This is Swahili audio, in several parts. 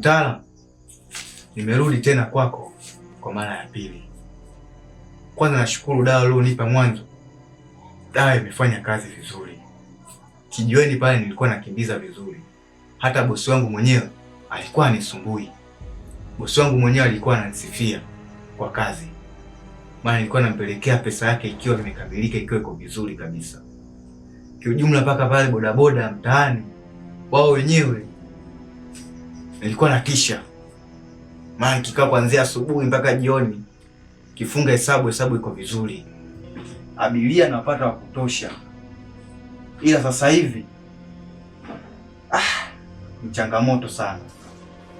Mtaalamu, nimerudi tena kwako kwa mara ya pili. Kwanza nashukuru dawa ulionipa mwanzo. Dawa imefanya kazi vizuri. Kijiweni pale nilikuwa nakimbiza vizuri. Hata bosi wangu mwenyewe alikuwa anisumbui. Bosi wangu mwenyewe alikuwa ananisifia kwa kazi. Maana nilikuwa nampelekea pesa yake ikiwa imekamilika, ikiwa iko vizuri kabisa. Kiujumla mpaka pale bodaboda mtaani wao wenyewe nilikuwa natisha. Maana kikaa kuanzia asubuhi mpaka jioni, kifunga hesabu iko vizuri. Abiria napata wa kutosha. Ila sasa hivi ni changamoto sana.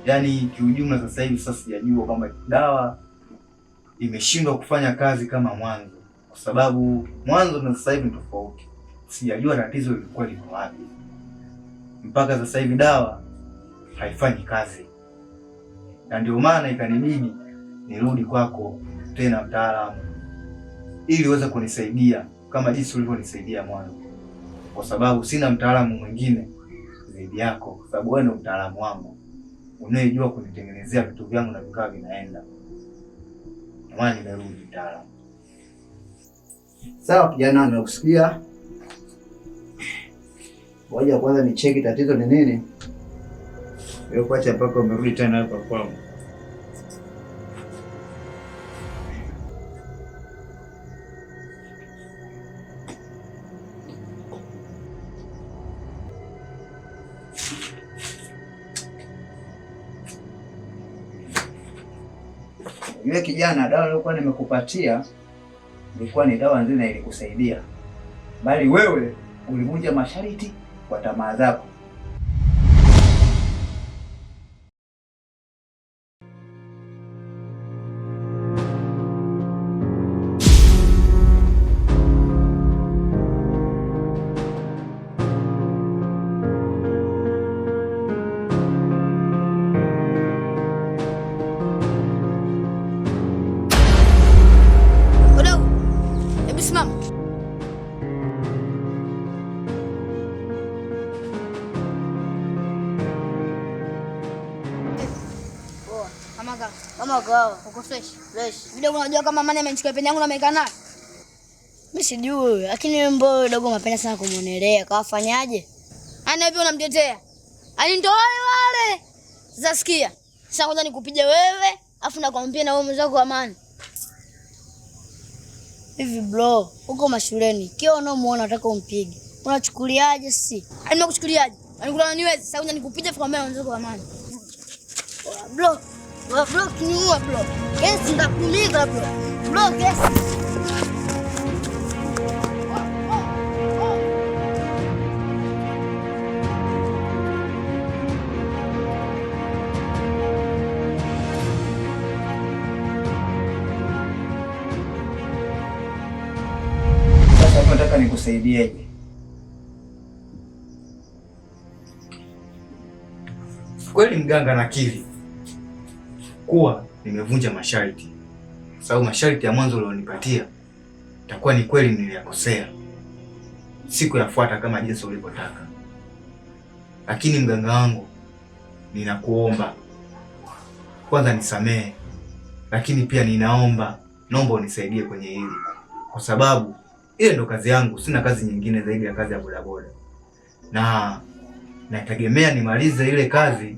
Yaani kiujumla sasa hivi sijajua kwamba dawa imeshindwa kufanya kazi kama mwanzo, kwa sababu mwanzo na sasa hivi ni tofauti. Sijajua tatizo lilikuwa liko wapi. Mpaka sasa hivi dawa haifanyi kazi. Na ndio maana ikanibidi nirudi kwako tena mtaalamu, ili uweze kunisaidia kama jinsi ulivyonisaidia mwanzo, kwa sababu sina mtaalamu mwingine zaidi yako, kwa sababu wewe ndio mtaalamu wangu unayejua kunitengenezea vitu vyangu na vikawa vinaenda. Ndio maana nimerudi mtaalamu. Sawa kijana, nakusikia. Ngoja kwanza nicheki tatizo ni nini. Wewe kuacha mpaka umerudi tena hapa kwangu. Yule kijana, dawa nilikuwa nimekupatia ilikuwa ni dawa nzuri na ilikusaidia, bali wewe ulivunja masharti kwa tamaa zako. Kama kwa uko fresh. Video unajua kama mama amenichukua peni yangu na amekaa nayo? Mimi sijui, lakini wewe mbona dogo mapenda sana kumuonelea. Kawafanyaje? Ana hivyo unamtetea. Alinitoa wale. Sasa sikia. Sasa kwanza nikupige wewe, afu nakwambia na wewe mzako Amani. Hivi bro, uko mashuleni. Kio unaomuona unataka umpige. Unachukuliaje sisi? Nimekuchukuliaje? Anikula niwezi. Sasa kwanza nikupige afu kwambia mzako Amani. Bro, bro, kiniua bro. Kesi ndakuumiza bro. Bro, kesi. Sasa nataka nikusaidieje? Kweli mganga nakiri kuwa nimevunja masharti, sababu masharti ya mwanzo ulionipatia itakuwa ni kweli niliyakosea, siku yafuata kama jinsi ulivyotaka. Lakini mganga wangu, ninakuomba kwanza nisamehe, lakini pia naomba unisaidie kwenye hili, kwa sababu ile ndo kazi yangu. Sina kazi nyingine zaidi ya kazi ya bodaboda, na nategemea nimalize ile kazi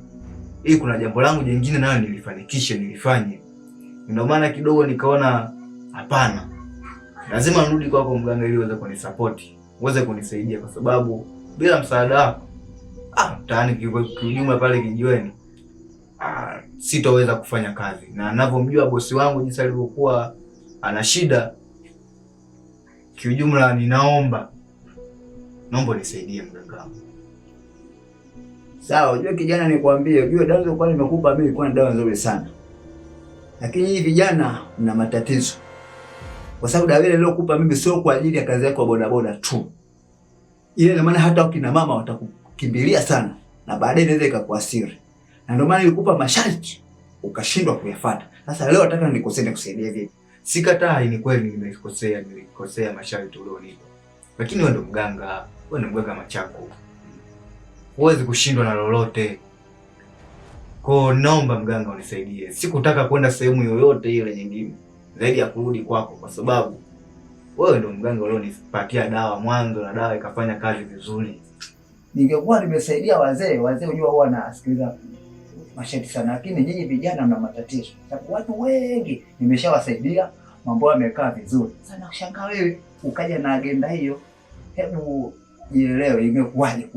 ili kuna jambo langu jingine nayo nilifanye. Ndio maana kidogo nikaona hapana, lazima nirudi kwako mganga, ili uweze kunisupport, uweze kunisaidia, kwa sababu bila msaada wako mtaani kijumla pale kijiweni sitoweza kufanya kazi. Na ninavyomjua bosi wangu jinsi alivyokuwa ana shida, kiujumla naomba unisaidie mganga wangu. Sawa, unajua kijana, nikwambie, unajua dawa zilikuwa nimekupa mimi ilikuwa ni dawa nzuri sana. Lakini hivi vijana mna matatizo. Kwa sababu dawa ile nilokupa mimi sio kwa ajili ya kazi yako ya bodaboda tu. Ile ina maana hata wakina mama watakukimbilia sana na baadaye inaweza ikakuathiri. Na ndio maana nilikupa masharti ukashindwa kuyafuata. Sasa leo nataka nikusaidia vipi? Sikatai, ni kweli nilikosea masharti ulionipa. Lakini wewe ndo mganga, wewe ndo mganga machako. Huwezi kushindwa na lolote. Kwa naomba mganga unisaidie. Sikutaka kwenda sehemu yoyote ile nyingine zaidi ya kurudi kwako, kwa sababu wewe ndio mganga ulionipatia dawa mwanzo na dawa ikafanya kazi vizuri. Ningekuwa nimesaidia wazee unajua huwa nasikiliza masharti sana, lakini nyinyi vijana mna matatizo. Sababu watu wengi nimeshawasaidia, mambo yamekaa vizuri. Sasa nashangaa wewe ukaja na agenda hiyo. Hebu jielewe imekuwaje?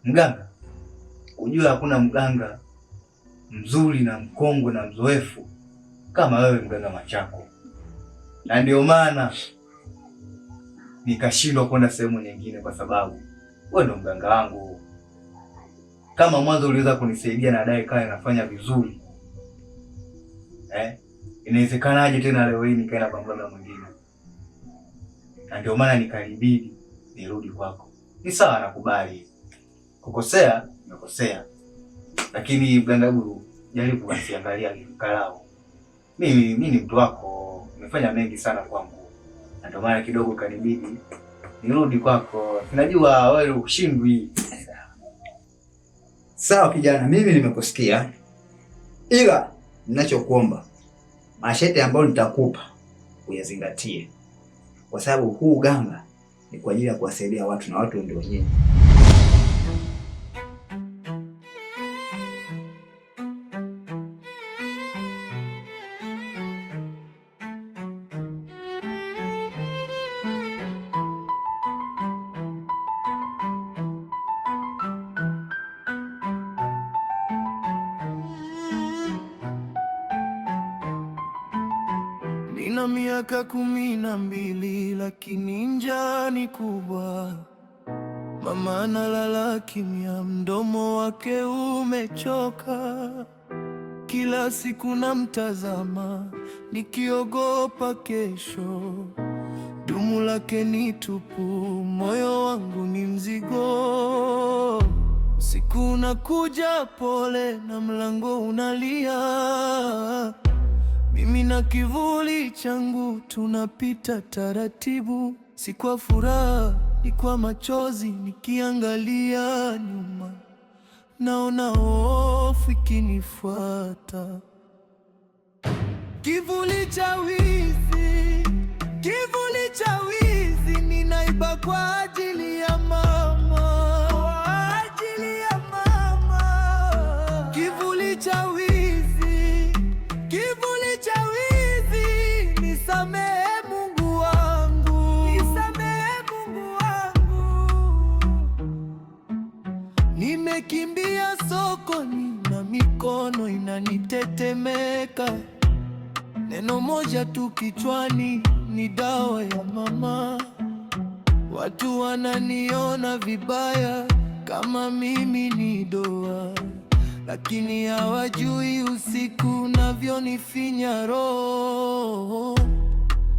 Mganga, unajua hakuna mganga mzuri na mkongwe na mzoefu kama wewe mganga Machako. Na ndio maana nikashindwa kwenda sehemu nyingine, kwa sababu wewe ndio mganga wangu. Kama mwanzo uliweza kunisaidia na dai kaya nafanya vizuri, inawezekanaje tena leo hii nikaenda kwa mganga mwingine? Na ndio maana nikaribidi nirudi kwako. Ni sawa, nakubali kukosea, nimekosea, lakini mganga Guru, jaribu basi angalia kalao. Mimi ni mtu wako, nimefanya mengi sana kwangu, na ndio maana kidogo kanibidi nirudi kwako. Sinajua wewe ushindwi. Sawa kijana, mimi nimekusikia, ila ninachokuomba masharti ambayo nitakupa uyazingatie, kwa sababu huu uganga ni kwa ajili ya kuwasaidia watu na watu ndio wenyewe. Nina miaka 12 lakini njaa ni kubwa. Mama analala kimya, mdomo wake umechoka. Kila siku namtazama nikiogopa kesho. Dumu lake ni tupu, moyo wangu ni mzigo. Usiku unakuja pole na mlango unalia. Mimi na kivuli changu tunapita taratibu, si kwa furaha, ni kwa machozi. Nikiangalia nyuma, naona hofu ikinifuata. Kivuli cha wizi, kivuli cha wizi, ninaiba kwa ajili ya mama, kwa ajili ya mama. Kivuli cha wizi, kivuli cha wizi, nisamehe Mungu wangu, nisamehe Mungu wangu. Nimekimbia sokoni na mikono inanitetemeka. Neno moja tu kichwani, ni dawa ya mama. Watu wananiona vibaya kama mimi ni doa, lakini hawajui usiku unavyonifinya roho.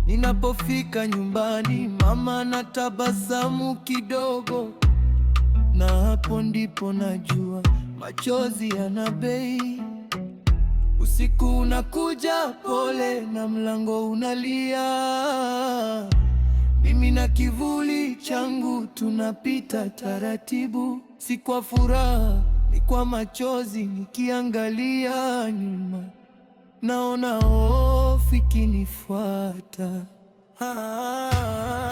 Ninapofika nyumbani, mama anatabasamu kidogo, na hapo ndipo najua machozi yana bei. Usiku unakuja pole na mlango unalia. Mimi na kivuli changu tunapita taratibu, si kwa furaha, ni kwa machozi. Nikiangalia nyuma, naona hofu ikinifuata.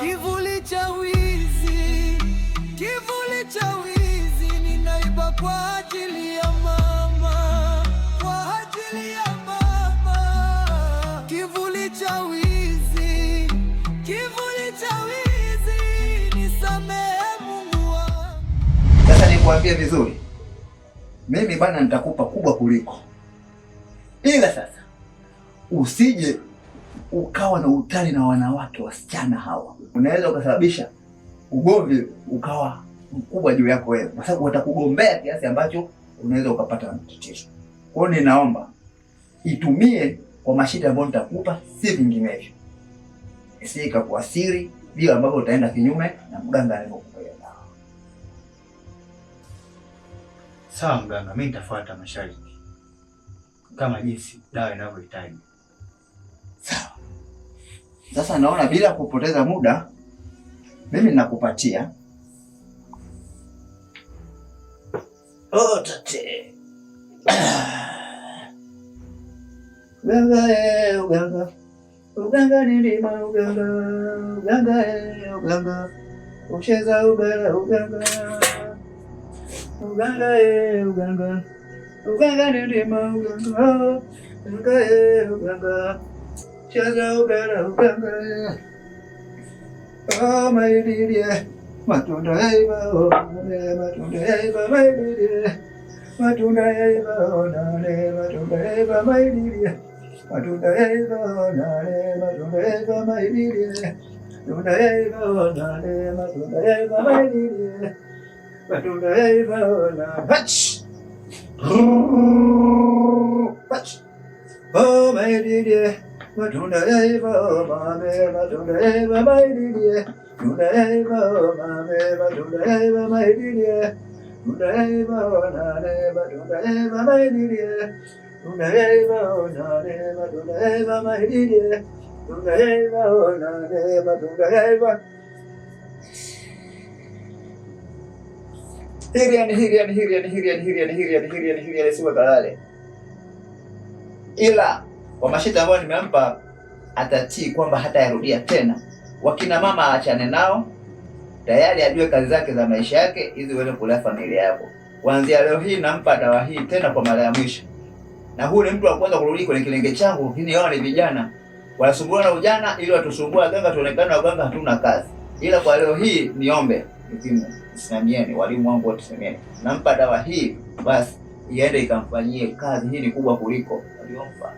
Kivuli cha wizi, kivuli cha wizi, ninaiba kwa ajili ya mama, kwa ajili ya mama. Kivuli cha wizi, kivuli cha wizi, nisamehe Mungu wangu. Sasa nikuambie vizuri, mimi bana nitakupa kubwa kuliko, ila sasa usije ukawa na utani na wanawake wasichana hawa. Unaweza ukasababisha ugomvi ukawa mkubwa juu yako wewe, kwa sababu watakugombea kiasi ambacho unaweza ukapata matatizo. Kwa hiyo ninaomba itumie kwa mashida ambayo nitakupa, si vinginevyo. Isije ikakuasiri bila ambavyo utaenda kinyume na mganga alivyokupa dawa. Sawa mganga, mimi nitafuata masharti kama jinsi dawa inavyohitaji. Sawa. Sasa naona bila kupoteza muda, mimi ninakupatia Oh, tate. Uganga uganga. Uganga nilima uganga. Uganga uganga. Ucheza ubela uganga. Uganga uganga. Uganga nilima uganga. Uganga uganga. Ucheza ubela uganga. Oh, my dear. Matunda yaiba onale, matunda yaiba maidirie. Matunda yaiba onale, matunda yaiba maidirie. Matunda yaiba onale, matunda yaiba maidirie. Matunda yaiba onale, matunda yaiba maidirie. Matunda yaiba onale. Hach! Hach! Oh, maidirie. Matunda yaiba omame, matunda yaiba maidirie. Matunda yaiba omame, matunda yaiba maidirie. Matunda yaiba onale, matunda yaiba maidirie. Matunda yaiba onale, matunda yaiba maidirie. Matunda yaiba onale, matunda yaiba. Hiriani siwe kalale. Ila kwa mashita ambayo nimempa atatii kwamba hatayarudia tena. Wakina mama aachane nao, tayari ajue kazi zake za maisha yake ili uweze kulea familia yako. Kuanzia leo hii nampa dawa hii tena kwa mara ya mwisho. Na huyu ni mtu wa kwanza kurudi kwenye kilenge changu. Hii ni wao ni vijana wanasumbuana na ujana ili watusumbua waganga, tuonekane waganga hatuna kazi. Ila kwa leo hii niombe simamieni, walimu wangu wote simamieni. Nampa dawa hii basi iende ikamfanyie kazi. Hii ni kubwa kuliko waliompa.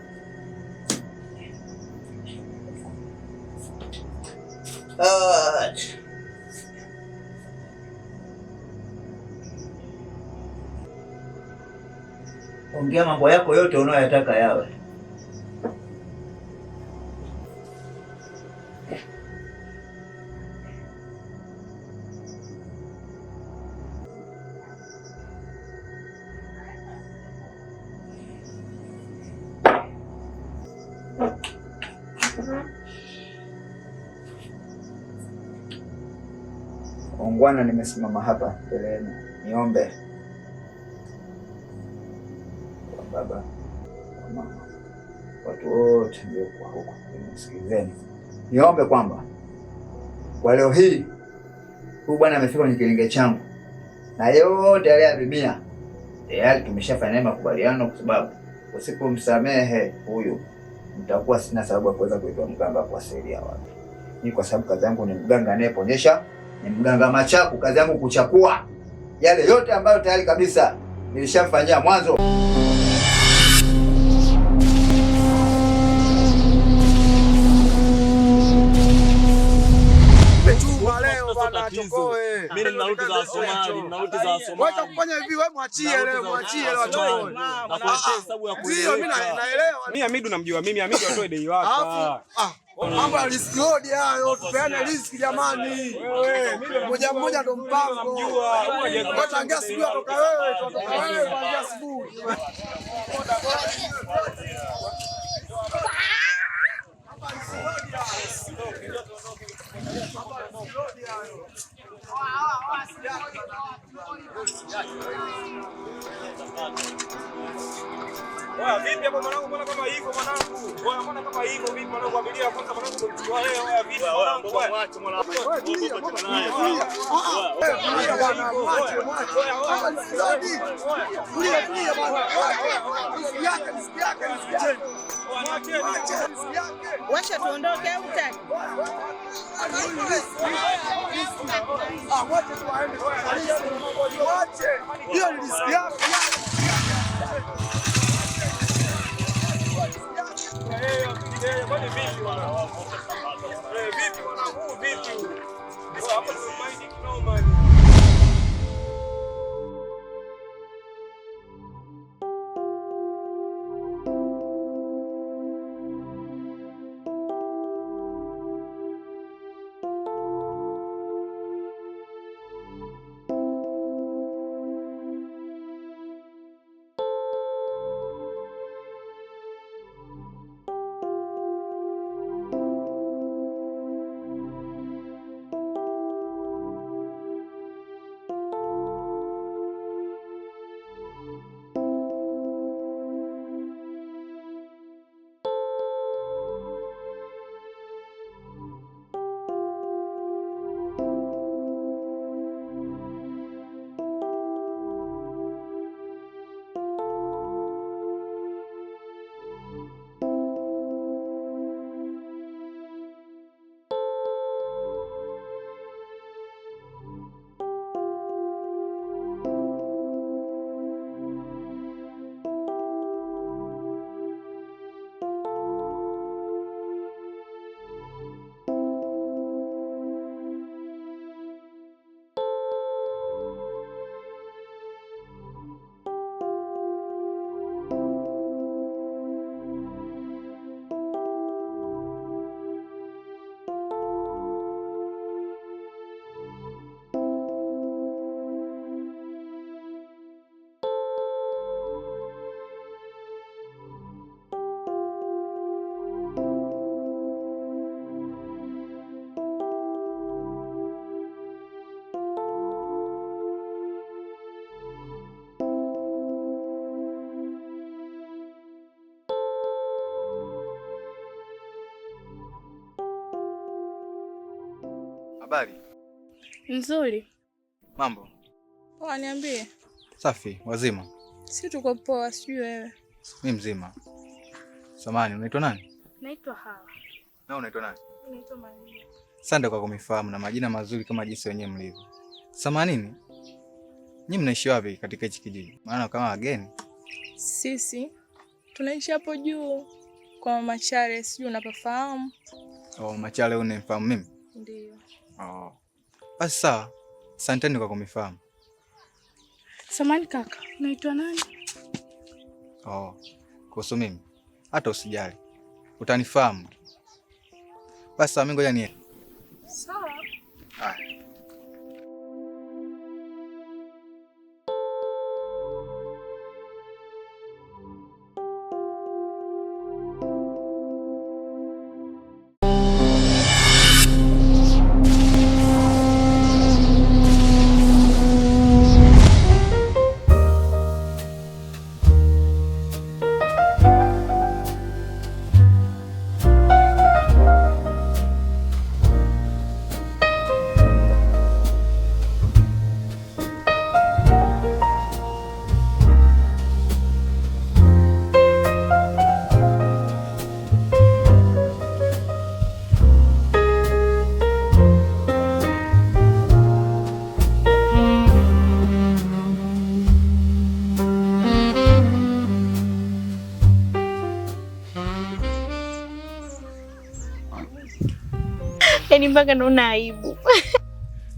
Ongea mambo yako yote unayoyataka yawe. Ongwana, nimesimama hapa mbele yenu niombe kwa baba, kwa mama, watu wote mliokuwa huko nisikilizeni. Niombe kwamba kwa leo hii huyu bwana amefika kwenye kilenge changu na yote aliyavimia tayari tumeshafanya naye makubaliano, kwa sababu usipomsamehe huyu mtakuwa sina sababu ya kuweza kuitwa mganga kwa siri ya watu. Ni kwa sababu kazi yangu ni mganga anayeponyesha, ni mganga machaku. Kazi yangu kuchakua yale yote ambayo tayari kabisa nilishamfanyia mwanzo. Mimi ninarudi za Somali, ninarudi za Somali. Wacha kufanya hivi, wewe mwachie leo achoe. Na kwa hesabu ya kuelewa. Ndio mimi naelewa. Mimi Hamidu namjua, mimi Hamidu atoe dei wake. Mambo ya risk load hayo, tupeane risk jamani. Mmoja mmoja ndo mpango. Ngoja tangia asubuhi atoka wewe, tutoka wewe kuanzia asubuhi. Oya vipi hapo mwanangu, mbona kama hivyo mwanangu? Oya mbona kama hivyo vipi mwanangu, abiria kwanza mwanangu umechukua leo. Oya vipi mwanangu? Mwache mwanangu. Wewe tulia naye. Tulia bwana, mwache. Oya tulia bwana. Nisikiake. Wacha tuondoke au utaki? Mwache tu aende. Mwache. Hiyo ni risk yako. Kwani vipi wana? Vipi wana? Vipi? Hapo tumaini kinoma. Habari? Nzuri. Mambo? Poa, niambie. Safi, wazima? Si tuko poa, sijui wewe. Mimi mzima. Samahani, unaitwa nani? Naitwa Hawa. Na unaitwa nani? Naitwa Maria. Asante kwa kunifahamu na majina mazuri kama jinsi wenyewe mlivyo. Samahani, nyinyi mnaishi wapi katika hichi kijiji? Maana kama wageni. Sisi tunaishi hapo juu kwa Mama Chale, sijui unapafahamu? Oh, Mama Chale unanifahamu mimi? Ndio. Oh. Basi sawa. Asanteni kwa kunifahamu. Samahani kaka, unaitwa nani? Oh. Kuhusu mimi, hata usijali. Utanifahamu. Basi sawa, mimi ngoja niende. Sawa. Haya. Yaani mpaka naona aibu.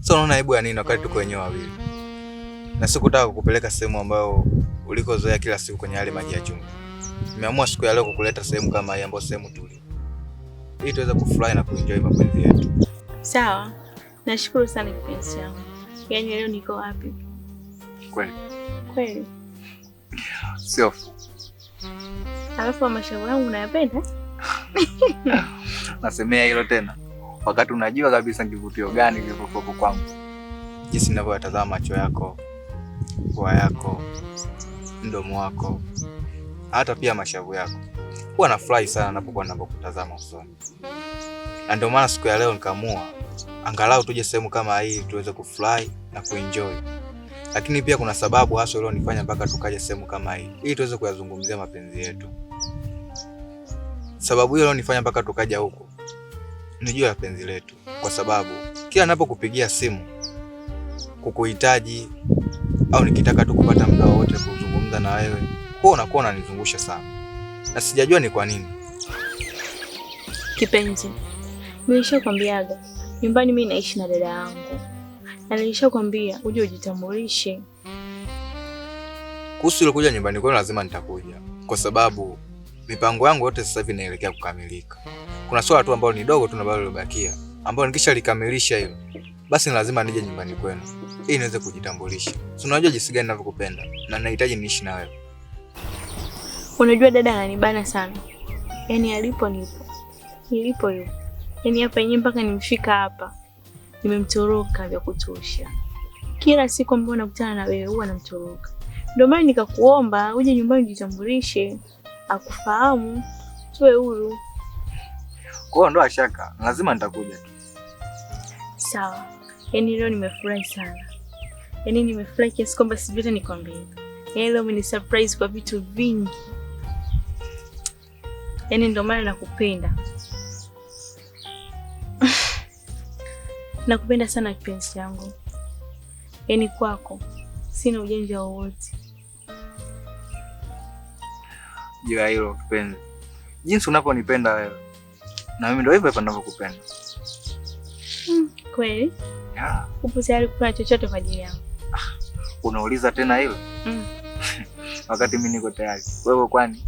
Sasa unaona aibu ya nini wakati tuko wenyewe wawili? Na sikutaka kukupeleka sehemu ambayo ulikozoea kila siku kwenye yale maji ya chumvi. Nimeamua siku ya leo kukuleta sehemu kama hii ambayo sehemu tulivu. Ili tuweze kufurahi na kuenjoy mapenzi yetu. Sawa. Nashukuru sana kipenzi changu. Yaani leo niko wapi? Kweli? Kweli. Sio. Alafu mashauri yangu unayapenda? Nasemea hilo tena. Wakati unajua kabisa kivutio gani kilivyokuwa kwangu. Jinsi ninavyotazama macho yako, pua yako, mdomo wako, hata pia mashavu yako. Huwa nafurahi sana ninapokutazama usoni. Na ndio maana siku ya leo nikaamua angalau tuje sehemu kama hii tuweze kufurahi na kuenjoy. Lakini pia kuna sababu hasa iliyonifanya mpaka tukaje sehemu kama hii ili tuweze kuyazungumzia mapenzi yetu. Sababu hiyo iliyonifanya mpaka tukaja huko ni juu ya penzi letu, kwa sababu kila ninapokupigia simu kukuhitaji au nikitaka tu kupata muda wote kuzungumza na wewe, huwa unakuwa unanizungusha sana. Na sijajua ni kwa nini. Kipenzi, nilishakwambiaga nyumbani mimi naishi na dada yangu. Na nilishakwambia uje ujitambulishe. Kuhusu ile kuja nyumbani kwenu lazima nitakuja, kwa sababu mipango yangu yote sasa hivi inaelekea kukamilika. Kuna swala tu ambalo ni dogo tu ambalo limebakia, ambalo nikisha likamilisha hilo, basi ni lazima nije nyumbani kwenu ili niweze kujitambulisha. Si unajua jinsi gani ninavyokupenda na ninahitaji niishi na wewe. Unajua dada ananibana sana. Yaani alipo nipo. Nilipo yupo. Yaani hapa yenyewe mpaka nimefika hapa. Nimemtoroka vya kutosha. Kila siku ambayo nakutana na wewe huwa namtoroka. Ndio maana nikakuomba uje nyumbani ujitambulishe, akufahamu, tuwe huru. Kwa hiyo ndo ashaka, lazima nitakuja tu. Sawa. Yaani leo nimefurahi sana. Yaani nimefurahi kiasi kwamba sivita nikwambie. Yaani leo ni surprise kwa vitu vingi. Yaani ndio maana nakupenda. Nakupenda sana kipenzi changu. Yaani kwako sina ujanja wowote. Jua hilo kipenzi. Jinsi unavyonipenda wewe, na mimi ndio hivyo hivyo ninavyokupenda. Kweli? Yeah. Upo tayari kufanya chochote kwa ajili yangu? Unauliza tena hilo? Wakati mimi niko tayari. Wewe kwani?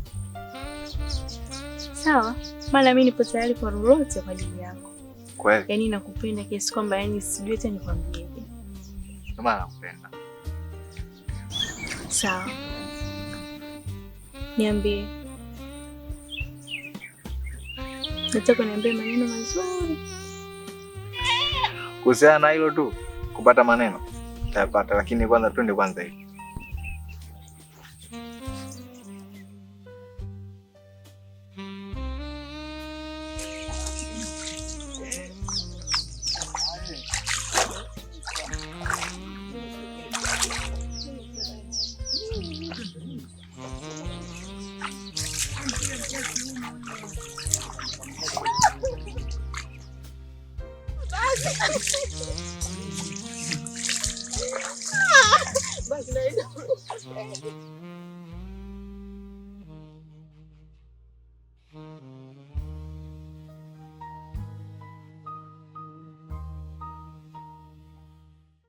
Sawa. Maana mimi nipo tayari kwa lolote kwa ajili yako. Kweli? Yaani nakupenda kiasi kwamba yaani sijui hata nikwambieje. Kama nakupenda. Sawa. Niambie. Nataka niambie maneno mazuri. Kuhusiana na hilo tu, kupata maneno utapata, lakini kwanza twende kwanza hivi. Basi naenda.